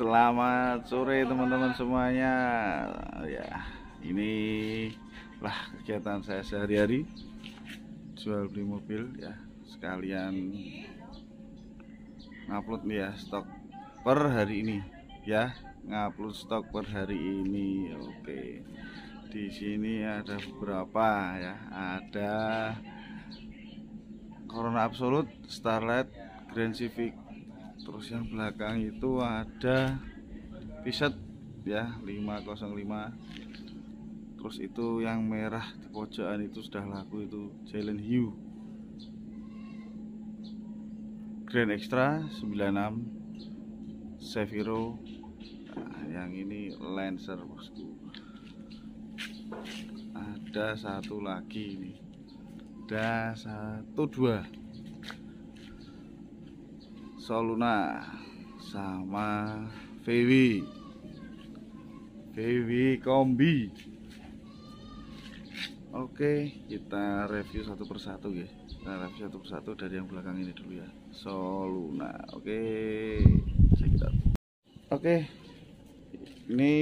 Selamat sore teman-teman semuanya. Ya, ini lah kegiatan saya sehari-hari, jual beli mobil ya. Sekalian ngupload nih ya stok per hari ini ya, ngupload stok per hari ini. Oke. Di sini ada beberapa ya. Ada Corona Absolute, Starlight, Grand Civic. Terus yang belakang itu ada Viset ya 505. Terus itu yang merah di pojokan itu sudah laku, itu Jalen Hue. Grand Extra 96, Seviro. Nah, yang ini Lancer bosku. Ada satu lagi ini. Ada 12 Soluna sama VW kombi. Oke, kita review satu persatu ya. Kita review satu persatu dari yang belakang ini dulu ya. Soluna. Oke, sedap. Oke, ini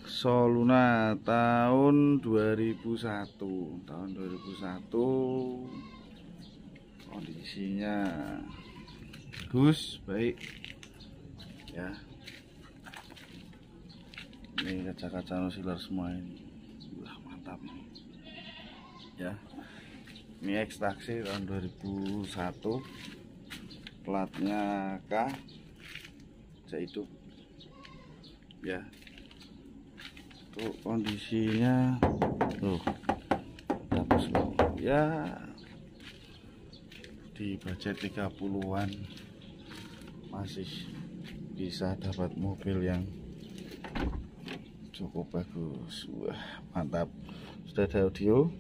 Soluna tahun 2001. Tahun 2001. Kondisinya bagus, baik ya. Ini kaca-kaca nosiler semua ini. Wah, mantap ya. Ini ekstraksi tahun 2001, platnya K, hidup ya. Tuh kondisinya tuh bagus loh ya. Di budget 30-an masih bisa dapat mobil yang cukup bagus. Wah, mantap. Sudah ada audio.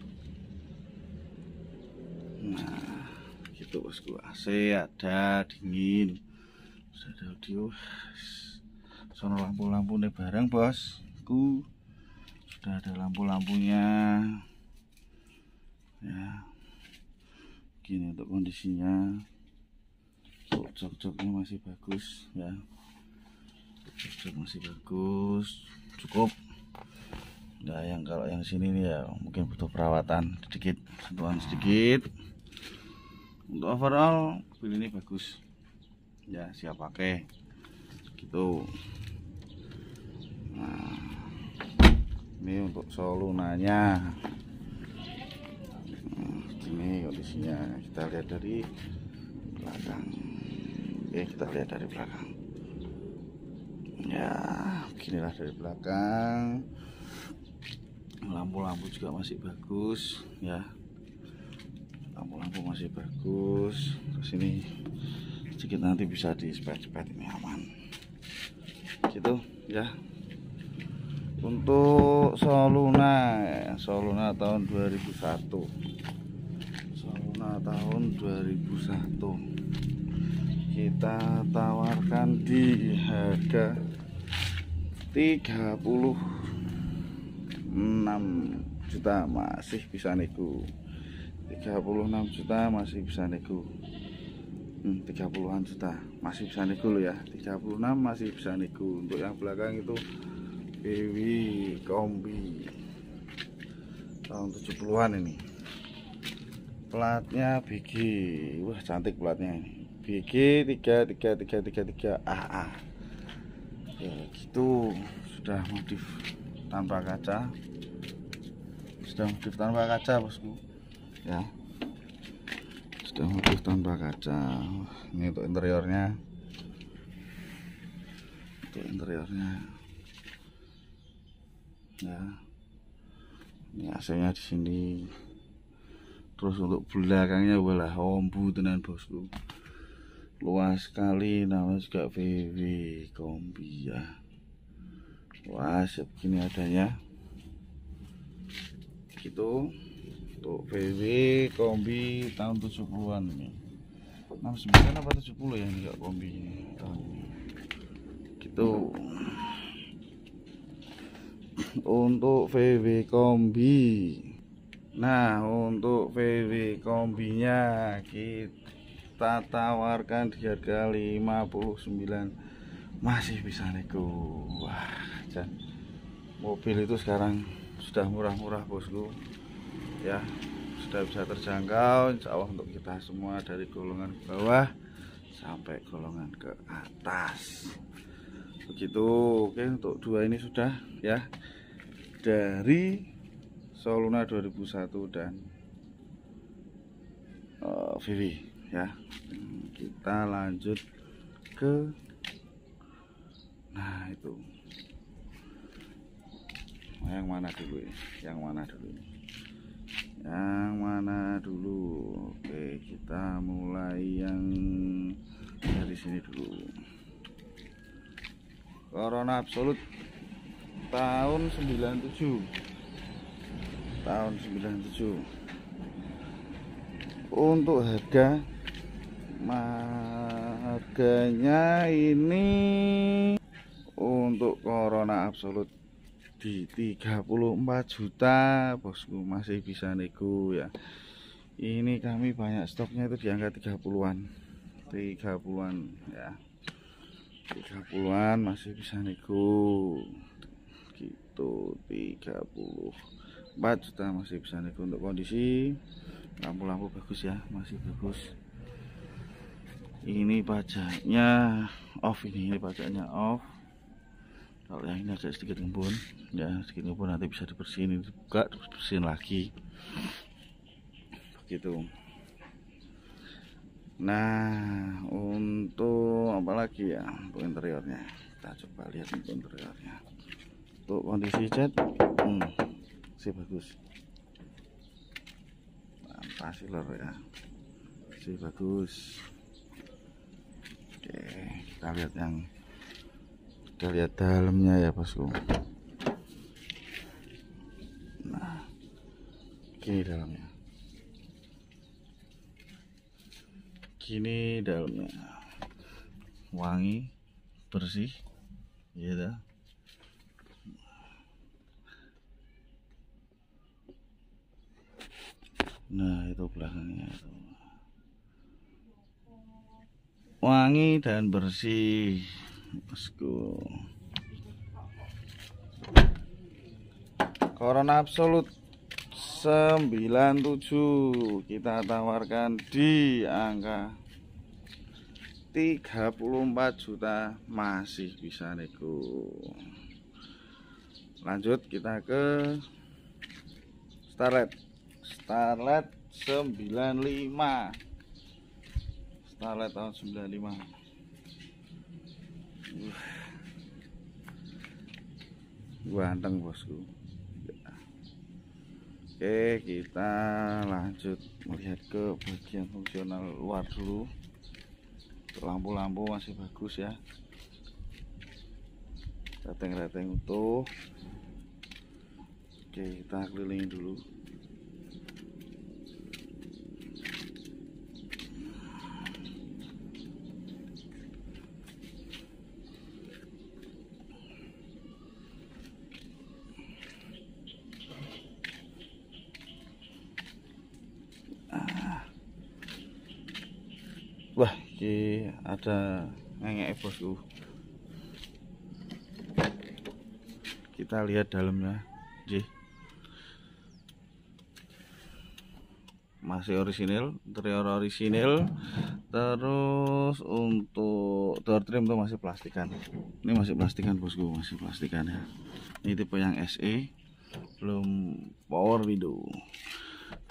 Nah, gitu bosku. AC ada, dingin. Sudah ada audio. Sono lampu-lampu nih bareng bosku. Sudah ada lampu-lampunya. Ya. Gini untuk kondisinya. Jok-joknya masih bagus ya. Jok masih bagus, cukup. Nah, yang kalau yang sini nih ya mungkin butuh perawatan sedikit, sentuhan sedikit. Untuk overall mobil ini bagus ya, siap pakai gitu. Nah, ini untuk Solunanya. Ini kondisinya kita lihat dari belakang. Oke, kita lihat dari belakang ya, beginilah dari belakang. Lampu-lampu juga masih bagus ya, lampu-lampu masih bagus. Terus ini sedikit nanti bisa di spek-spek, ini aman gitu ya. Untuk Soluna ya, Soluna tahun 2001, tahun 2001 kita tawarkan di harga 36 juta, masih bisa nego. 36 juta masih bisa nego. 30-an juta masih bisa nego loh ya. 36 masih bisa nego. Untuk yang belakang itu VW kombi tahun 70-an ini. Platnya BG. Wah, cantik platnya ini. BG 33333 AA. Ya gitu. Sudah modif tanpa kaca. Sudah modif tanpa kaca bosku ya. Sudah modif tanpa kaca. Ini untuk interiornya. Untuk interiornya ya. Ini AC-nya di sini. Terus untuk belakangnya walah ombu tenan bosku, luas sekali. Namanya juga VW kombi ya. Wah, begini adanya gitu. Untuk VW kombi tahun 70-an ini. 69 apa 70 ya ini, enggak kombi tahun ini gitu. Untuk VW kombi. Nah, untuk VW kombinya kita tawarkan di harga 59, masih bisa nego. Wah, dan mobil itu sekarang sudah murah-murah bosku ya, sudah bisa terjangkau insya Allah untuk kita semua, dari golongan bawah sampai golongan ke atas begitu. Oke, untuk dua ini sudah ya, dari Soluna 2001 dan Vivi ya. Kita lanjut ke, nah itu yang mana dulu ini? Yang mana dulu ini? Yang mana dulu? Oke, kita mulai yang dari sini dulu. Corona Absolute tahun 97. Tahun 97. Untuk harganya ini untuk Corona Absolute di 34 juta bosku, masih bisa nego ya. Ini kami banyak stoknya itu di angka 30-an. 30-an ya. 30-an masih bisa nego. Gitu, 34 juta masih bisa nego. Untuk kondisi lampu-lampu bagus ya, masih bagus. Ini pajaknya off, ini pajaknya off. Kalau yang ini agak sedikit ngembun ya, sedikit ngembun, nanti bisa dibersihin, dibuka terus bersihin lagi begitu. Nah, untuk apa lagi ya, untuk interiornya kita coba lihat untuk interiornya. Untuk kondisi cat masih bagus, pasiler ya, masih bagus. Oke, kita lihat yang, kita lihat dalamnya ya bosku. Nah, gini dalamnya, gini dalamnya, wangi, bersih ya dah. Nah, itu belakangnya itu wangi dan bersih bosku. Corona Absolute 97 kita tawarkan di angka 34 juta, masih bisa nego. Lanjut kita ke Starlet. Starlet 95. Starlet tahun 95. Ganteng bosku. Oke, kita lanjut melihat ke bagian fungsional luar dulu. Lampu-lampu masih bagus ya, rateng-rateng utuh. Oke, kita kelilingi dulu. Wah, ini ada ngengek bosku. Kita lihat dalamnya, masih orisinil, interior orisinil. Terus untuk door trim tuh masih plastikan. Ini masih plastikan bosku, masih plastikan ya. Ini tipe yang SE, belum power window.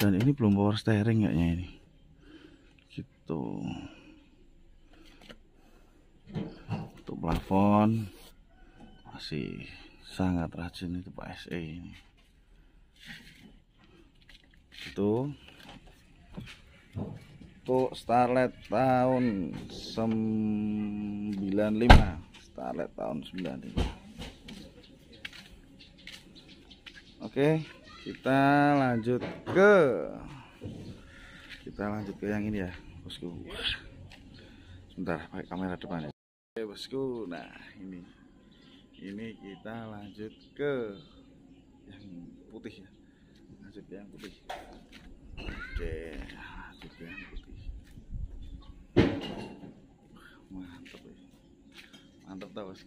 Dan ini belum power steering kayaknya ini. Gitu. Untuk plafon masih sangat rajin itu Pak SE ini. Itu untuk Starlet tahun 95. Starlet tahun 95. Oke, kita lanjut ke yang ini ya bosku. Sebentar, pakai kamera depan ya. Oke bosku, nah ini kita lanjut ke yang putih ya, lanjut ke yang putih. Oke, lanjut ke yang putih.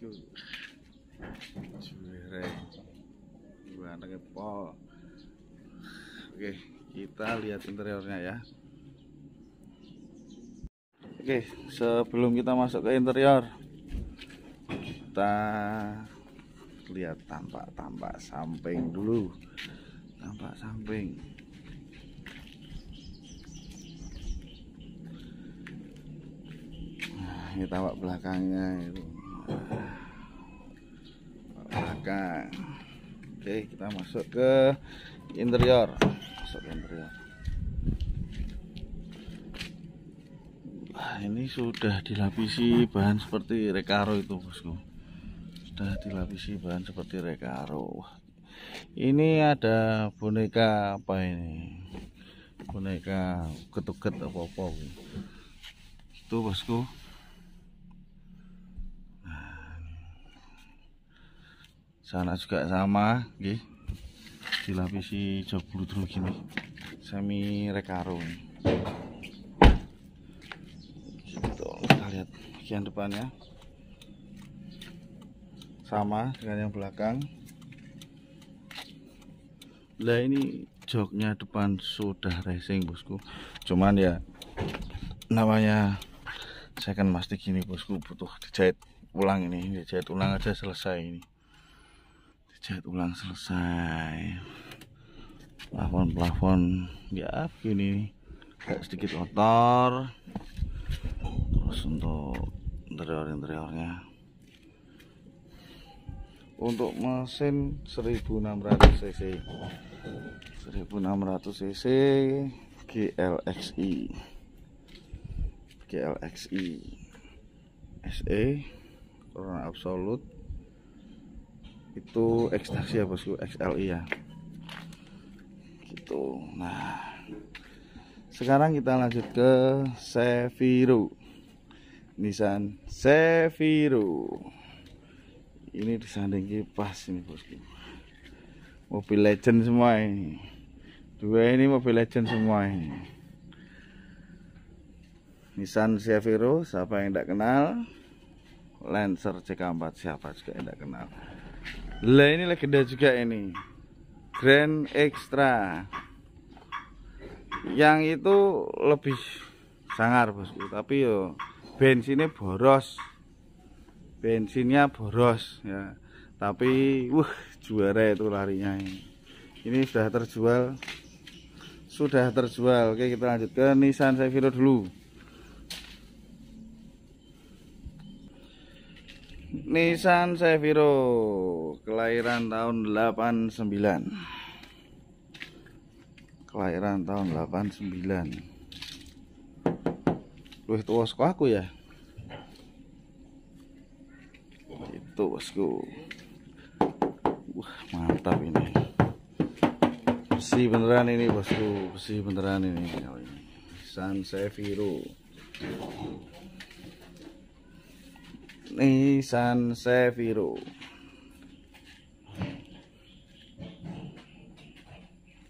bosku. Jureng. Warnanya pol. Oke, kita lihat interiornya ya. Oke, sebelum kita masuk ke interior, kita lihat tampak samping dulu. Tampak samping. Nah, ini tampak belakangnya itu. Belakang. Oke, kita masuk ke interior. Ini sudah dilapisi bahan seperti Recaro itu bosku. Sudah dilapisi bahan seperti Recaro. Ini ada boneka apa ini? Boneka ketuket apa-apa itu bosku. Nah, sana juga sama, dilapisi jok bludru gini, semi Recaro ini. Kita lihat bagian depannya sama dengan yang belakang. Lah ini joknya depan sudah racing bosku, cuman ya namanya second mastic ini bosku butuh dijahit ulang. Ini dijahit ulang aja selesai. Ini dijahit ulang selesai. Plafon ya begini, agak sedikit kotor. Terus untuk interiornya, untuk mesin 1600 cc GLXI SE Corona Absolute itu ekstraksi ya bosku, XLI ya gitu. Nah, sekarang kita lanjut ke Seviro, Nissan Seviro. Ini disanding kipas ini bosku. Mobil legend semua ini. Dua ini mobil legend semua ini. Nissan Seviro, siapa yang tidak kenal? Lancer CK4, siapa juga yang tidak kenal? Lah ini legenda juga ini. Grand Extra. Yang itu lebih sangar bosku, tapi yo bensinnya boros. Bensinnya boros ya, tapi juara itu larinya. Ini sudah terjual. Oke, kita lanjut ke Nissan Seviro dulu. Nissan Seviro kelahiran tahun 89. Kelahiran tahun 89. Luwih tua saka aku ya. Itu bosku. Mantap ini. Bersih beneran ini bosku, bersih beneran ini. Nissan Seviro. Nissan Seviro.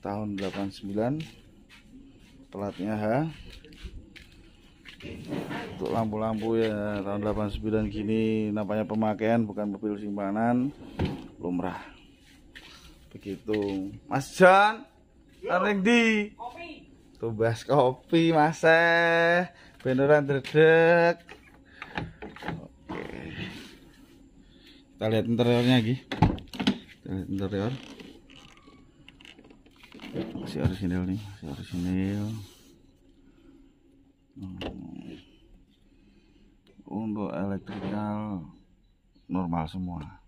Tahun 89. Platnya H. Untuk lampu-lampu ya tahun 89 gini, namanya pemakaian bukan mobil simpanan, lumrah. Begitu. Mas John, areng di tumbas kopi Mas beneran dredeg. Oke. Kita lihat interiornya lagi. Kita lihat interior. Masih orisinil nih, masih orisinil. Untuk elektrikal normal semua.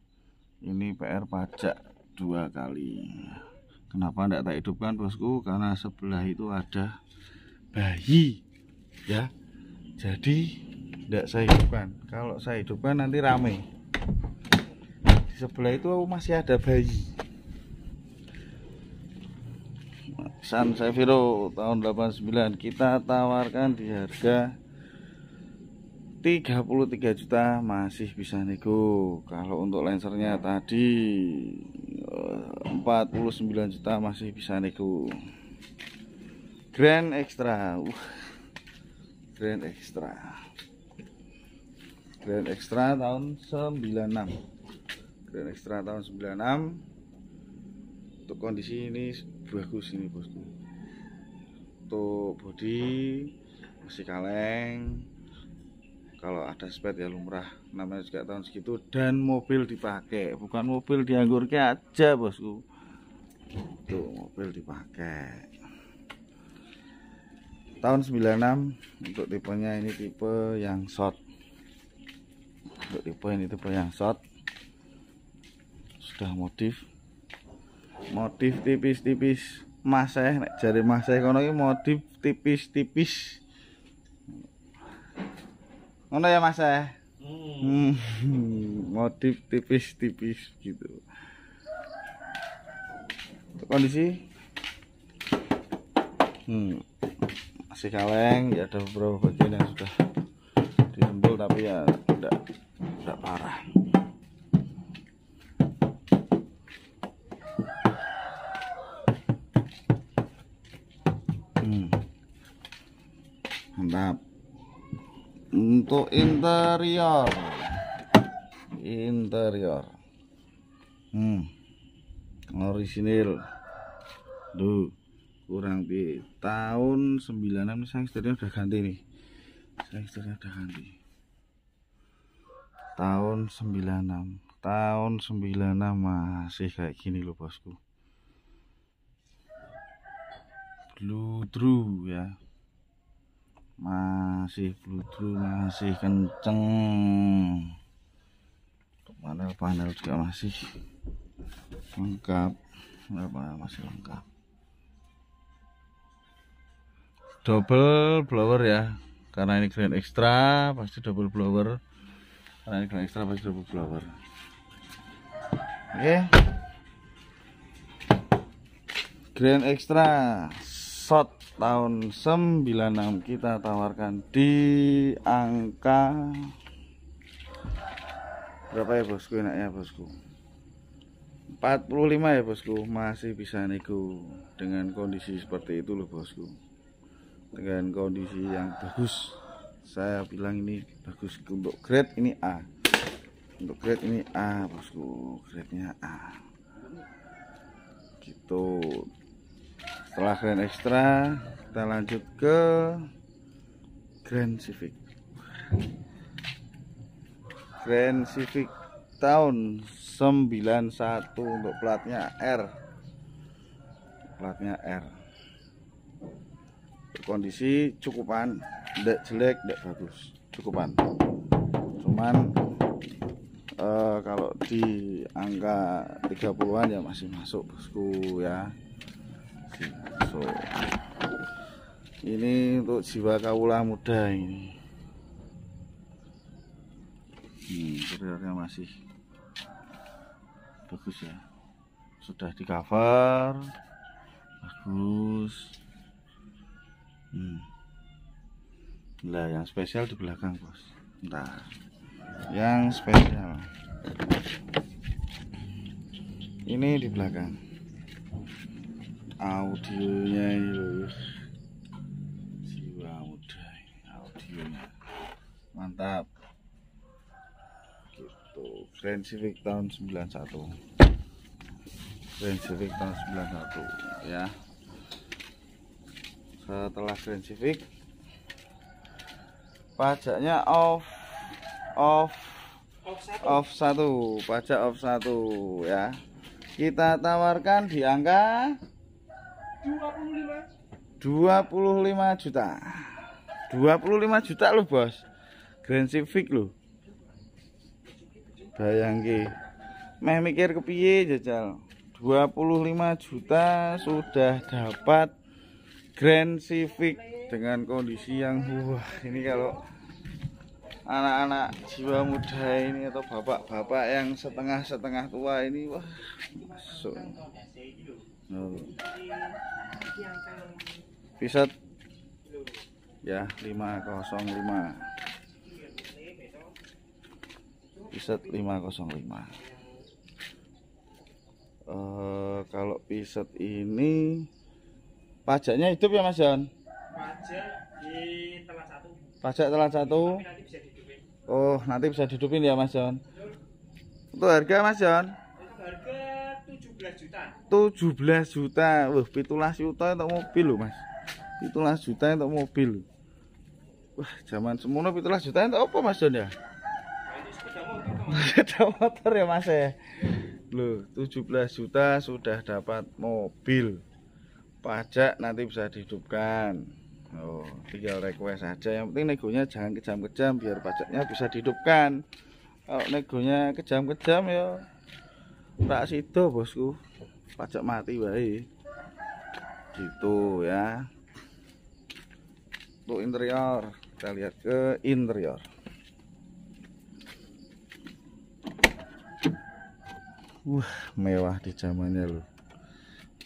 Ini PR pajak 2 kali. Kenapa tidak tak hidupkan bosku? Karena sebelah itu ada bayi ya, jadi tidak saya hidupkan. Kalau saya hidupkan nanti rame. Di sebelah itu masih ada bayi. Nissan Seviro tahun 89 kita tawarkan di harga 33 juta, masih bisa nego. Kalau untuk Lancernya tadi 49 juta masih bisa nego. Grand Extra. Grand Extra. Grand Extra tahun 96. Grand Extra tahun 96. Untuk kondisi ini bagus ini bosku. Untuk bodi masih kaleng. Kalau ada spare ya lumrah, namanya juga tahun segitu. Dan mobil dipakai, bukan mobil dianggurke aja bosku. Tuh mobil dipakai. Tahun 96. Untuk tipenya ini tipe yang short. Untuk tipe ini tipe yang short. Sudah modif tipis-tipis. Masih nek jari masih kono iki modif tipis-tipis. Ngono ya Mas modif tipis-tipis gitu. Untuk kondisi masih kaleng, ya ada beberapa bagian yang sudah dirembul tapi ya tidak parah. Mantap. Untuk interior orisinil tuh kurang lebih tahun 96 nih. Sang setirnya udah ganti nih, tahun 96 masih kayak gini loh bosku. Bludru ya, masih bludru, masih kenceng. Panel juga masih lengkap, masih lengkap. Double blower ya, karena ini Grand Extra pasti double blower. Oke. Grand Extra short tahun 96 kita tawarkan di angka berapa ya bosku? Enaknya bosku 45 ya bosku, masih bisa nego dengan kondisi seperti itu loh bosku, dengan kondisi yang bagus. Saya bilang ini bagus. Untuk grade ini A, untuk grade ini A bosku, grade-nya A gitu. Setelah Grand Extra kita lanjut ke Grand Civic tahun 91 untuk platnya R. Kondisi cukupan, tidak jelek, tidak bagus, cukupan. Cuman kalau di angka 30-an ya masih masuk bosku ya. Ini untuk jiwa kaula muda ini. Interiornya masih bagus ya, sudah di cover bagus. Lah yang spesial di belakang bos. Nah, yang spesial ini di belakang. Audionya itu jiwa muda, audionya mantap gitu. Grand Civic tahun 91 ya. Setelah Grand Civic pajaknya off 1, pajak off 1 ya. Kita tawarkan di angka 25 juta. 25 juta loh bos, Grand Civic loh. Bayangke meh mikir kepiye jajal. 25 juta sudah dapat Grand Civic dengan kondisi yang wah, ini kalau anak-anak jiwa muda ini atau bapak-bapak yang setengah tua ini wah masuk. Pisat ya 505. Pisat 505. Kalau Pisat ini pajaknya hidup ya Mas Jon? Pajak di telat 1. Pajak telat 1. Oh, nanti bisa dihidupin ya Mas John. Untuk harga Mas John? Untuk harga 17 juta. 17 juta. Wah, 17 juta untuk mobil loh Mas. 17 juta untuk mobil. Wah, zaman semono 17 juta untuk apa Mas John ya? Nah, ini sepeda motor, Mas. Sepeda motor ya Mas ya. Loh, 17 juta sudah dapat mobil. Pajak nanti bisa dihidupkan. Oh, tinggal request aja. Yang penting negonya jangan kejam-kejam biar pajaknya bisa dihidupkan. Kalau negonya kejam-kejam ya tak sido bosku. Pajak mati wae. Gitu ya. Untuk interior, kita lihat ke interior. Wah, mewah di zamannya loh.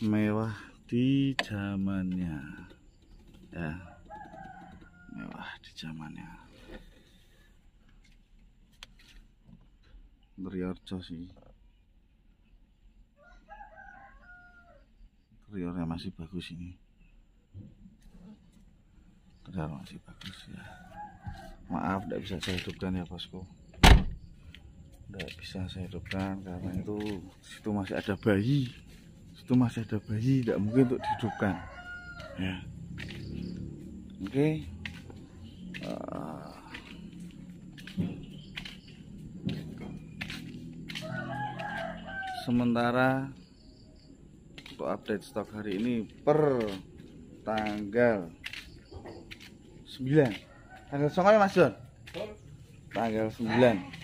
Mewah di zamannya. Ya. Mewah di zamannya. Interior jos sih. Interiornya masih bagus ini. Interior masih bagus ya. Maaf tidak bisa saya hidupkan ya bosku. Tidak bisa saya hidupkan karena itu situ masih ada bayi. Situ masih ada bayi, tidak mungkin untuk dihidupkan. Ya. Oke. Sementara untuk update stok hari ini per tanggal 9. Tanggal 9 ya Mas John? Tanggal 9.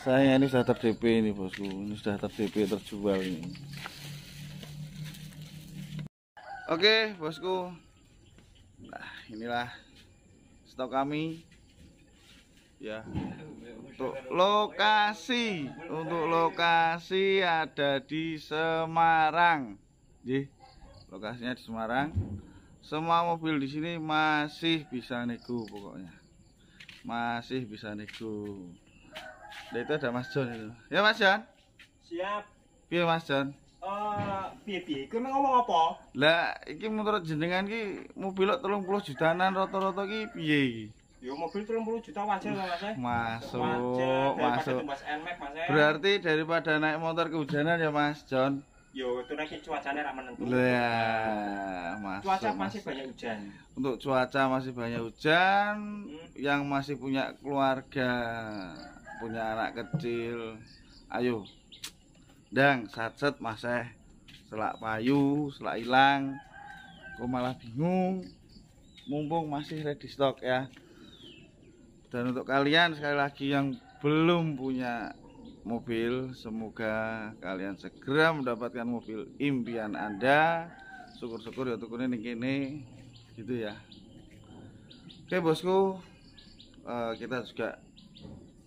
Saya ini sudah ter-DP ini bosku. Ini sudah ter-DP terjual ini. Oke bosku. Nah inilah stok kami. Ya. Untuk lokasi ada di Semarang. Nggih. Lokasinya di Semarang. Semua mobil di sini masih bisa nego pokoknya. Masih bisa nego. Nah, itu ada Mas John itu. Ya Mas John? Siap. Piye Mas John? Piye-piye? Kowe ngomong apa? Lah, iki menurut jenengan ki mobil 30 jutaan rata-rata ki piye iki? Yo mobil 30 juta wajar lah Mas. Masuk. Berarti daripada naik motor kehujanan ya Mas John. Yo itu nek cuacanya rak menentu. Lah, masuk. Cuaca masih banyak hujan. Untuk cuaca masih banyak hujan, yang masih punya keluarga, punya anak kecil, ayo ndang satset Mas selak payu, selak hilang, kok malah bingung, mumpung masih ready stock ya. Dan untuk kalian sekali lagi yang belum punya mobil, semoga kalian segera mendapatkan mobil impian Anda. Syukur-syukur ya tukunya ini gitu ya. Oke bosku, kita juga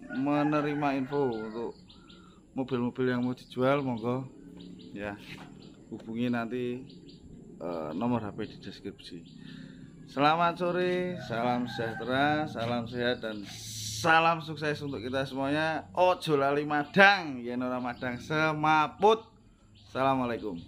menerima info untuk mobil-mobil yang mau dijual, monggo ya hubungi nanti nomor HP di deskripsi. Selamat sore, salam sejahtera, salam sehat dan salam sukses untuk kita semuanya. Ojo lali madang, yen ora madang semaput. Assalamualaikum.